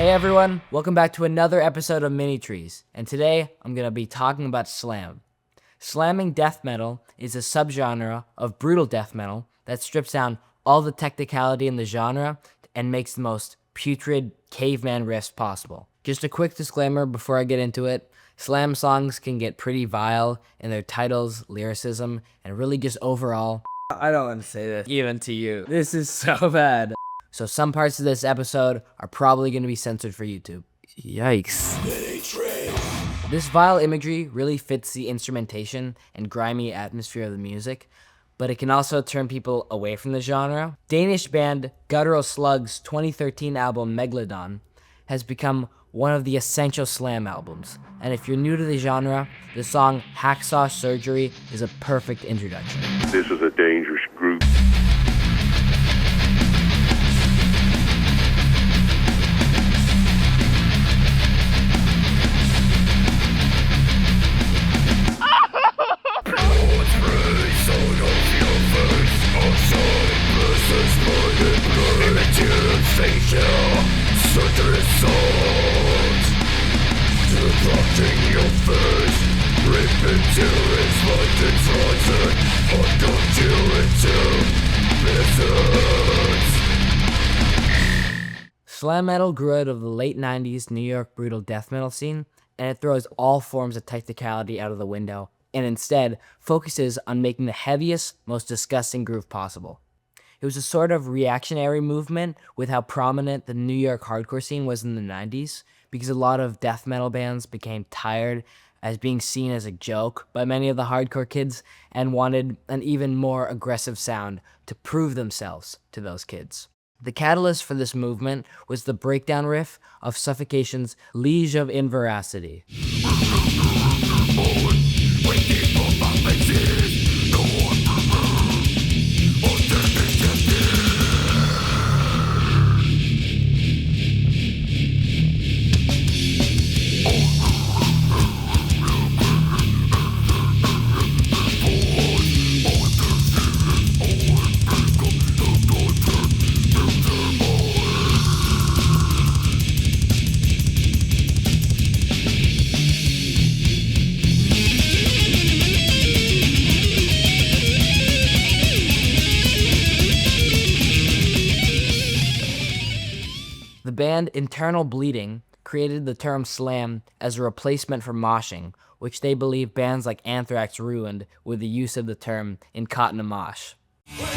Hey everyone, welcome back to another episode of Mini Trees, and today I'm going to be talking about slam. Slamming death metal is a subgenre of brutal death metal that strips down all the technicality in the genre and makes the most putrid caveman riffs possible. Just a quick disclaimer before I get into it, slam songs can get pretty vile in their titles, lyricism, and really just overall. I don't want to say this even to you. This is so bad. So some parts of this episode are probably going to be censored for YouTube. Yikes. This vile imagery really fits the instrumentation and grimy atmosphere of the music, but it can also turn people away from the genre. Danish band Guttural Slug's 2013 album Megalodon has become one of the essential slam albums, and if you're new to the genre, the song Hacksaw Surgery is a perfect introduction. This is a dangerous group. Slam metal grew out of the late 90s New York brutal death metal scene, and it throws all forms of technicality out of the window, and instead focuses on making the heaviest, most disgusting groove possible. It was a sort of reactionary movement with how prominent the New York hardcore scene was in the 90s, because a lot of death metal bands became tired as being seen as a joke by many of the hardcore kids and wanted an even more aggressive sound to prove themselves to those kids. The catalyst for this movement was the breakdown riff of Suffocation's Liege of Inveracity. The band Internal Bleeding created the term slam as a replacement for moshing, which they believe bands like Anthrax ruined with the use of the term in Cotton a Mosh. Talking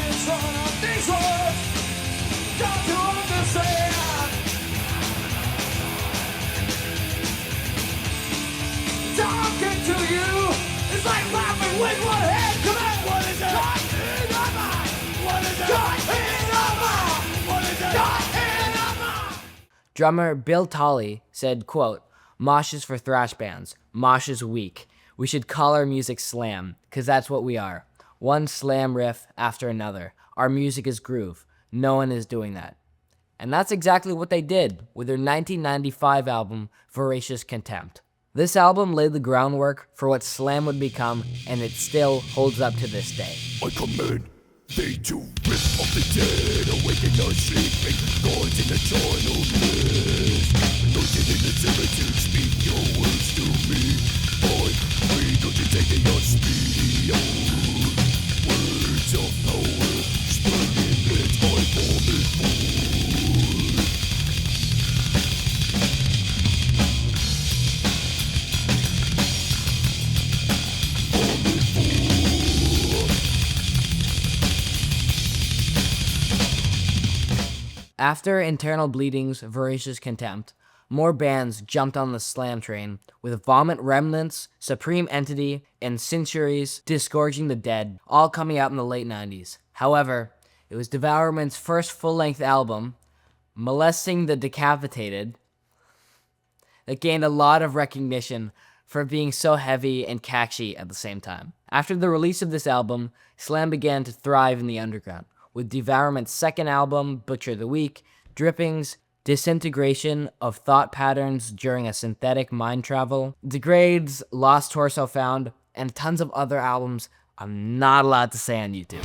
to you is like laughing with one hand. Come on, what is it? What is it? What is it? Drummer Bill Tolley said, quote, "Mosh is for thrash bands. Mosh is weak. We should call our music slam, because that's what we are. One slam riff after another. Our music is groove. No one is doing that." And that's exactly what they did with their 1995 album, Voracious Contempt. This album laid the groundwork for what slam would become, and it still holds up to this day. I command thee to rip off the dead, awaken the sleeping gods in the eternal mist. Anointed in the cemetery, speak your words to me. We don't you take your speed. Words of power, spreading its eye for before. After Internal Bleeding's Voracious Contempt, more bands jumped on the slam train, with Vomit Remnants, Supreme Entity, and Centuries Disgorging the Dead, all coming out in the late 90s. However, it was Devourment's first full-length album, Molesting the Decapitated, that gained a lot of recognition for being so heavy and catchy at the same time. After the release of this album, slam began to thrive in the underground, with Devourment's second album, Butcher the Week, Drippings, Disintegration of Thought Patterns During a Synthetic Mind Travel, Degrade's Lost Torso Found, and tons of other albums I'm not allowed to say on YouTube.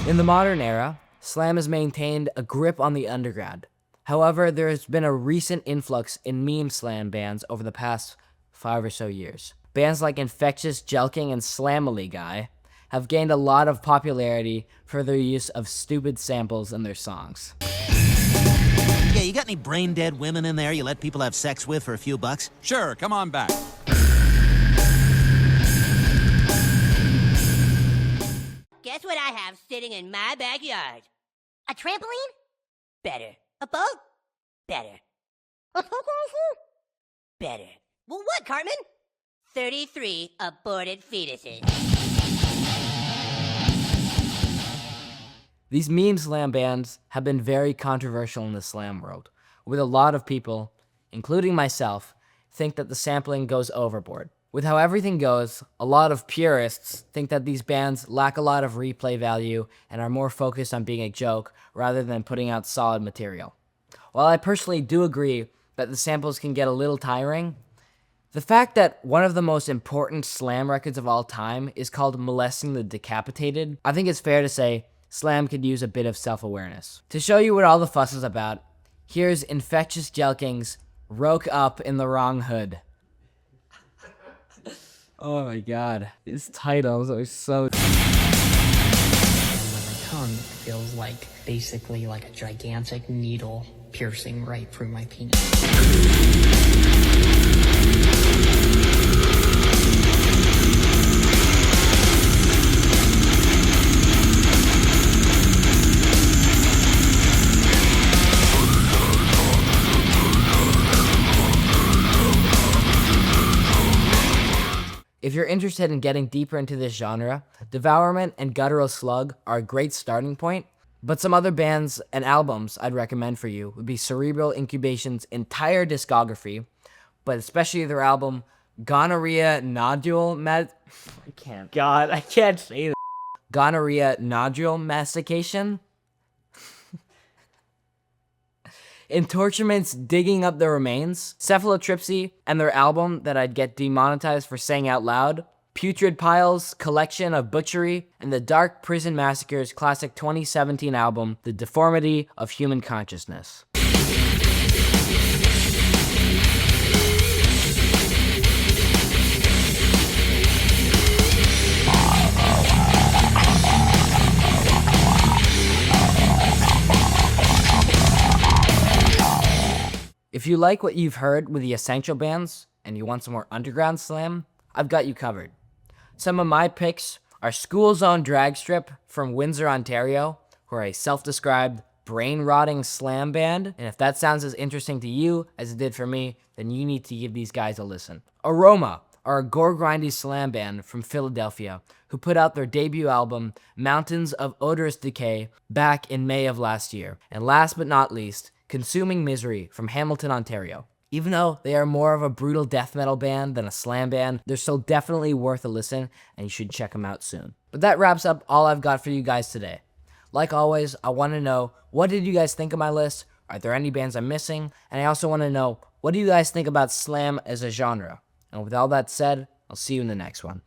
In the modern era, slam has maintained a grip on the underground. However, there has been a recent influx in meme slam bands over the past 5 or so years. Bands like Infectious Jelking and Slamily Guy have gained a lot of popularity for their use of stupid samples in their songs. Yeah, you got any brain-dead women in there you let people have sex with for a few bucks? Sure, come on back. Guess what I have sitting in my backyard? A trampoline? Better. A boat? Better. A better. Well, what, Cartman? 33 aborted fetuses. These meme slam bands have been very controversial in the slam world, with a lot of people, including myself, think that the sampling goes overboard. With how everything goes, a lot of purists think that these bands lack a lot of replay value and are more focused on being a joke rather than putting out solid material. While I personally do agree that the samples can get a little tiring, the fact that one of the most important slam records of all time is called Molesting the Decapitated, I think it's fair to say slam could use a bit of self-awareness. To show you what all the fuss is about, here's Infectious Jelking's Roke Up in the Wrong Hood. Oh my god. These titles are so... My tongue feels like basically like a gigantic needle piercing right through my penis. If you're interested in getting deeper into this genre, Devourment and Guttural Slug are a great starting point, but some other bands and albums I'd recommend for you would be Cerebral Incubation's entire discography, but especially their album Gonorrhea Nodule I can't say that. Gonorrhea Nodule Mastication, Entorchment's Digging Up the Remains, Cephalotripsy, and their album that I'd get demonetized for saying out loud, Putrid Piles' collection of butchery, and the Dark Prison Massacre's classic 2017 album, The Deformity of Human Consciousness. If you like what you've heard with the Essential bands, and you want some more underground slam, I've got you covered. Some of my picks are School Zone Drag Strip from Windsor, Ontario, who are a self-described brain-rotting slam band, and if that sounds as interesting to you as it did for me, then you need to give these guys a listen. Aroma are a gore-grindy slam band from Philadelphia, who put out their debut album, Mountains of Odorous Decay, back in May of last year. And last but not least, Consuming Misery from Hamilton, Ontario. Even though they are more of a brutal death metal band than a slam band, they're still definitely worth a listen, and you should check them out soon. But that wraps up all I've got for you guys today. Like always, I want to know, what did you guys think of my list? Are there any bands I'm missing? And I also want to know, what do you guys think about slam as a genre? And with all that said, I'll see you in the next one.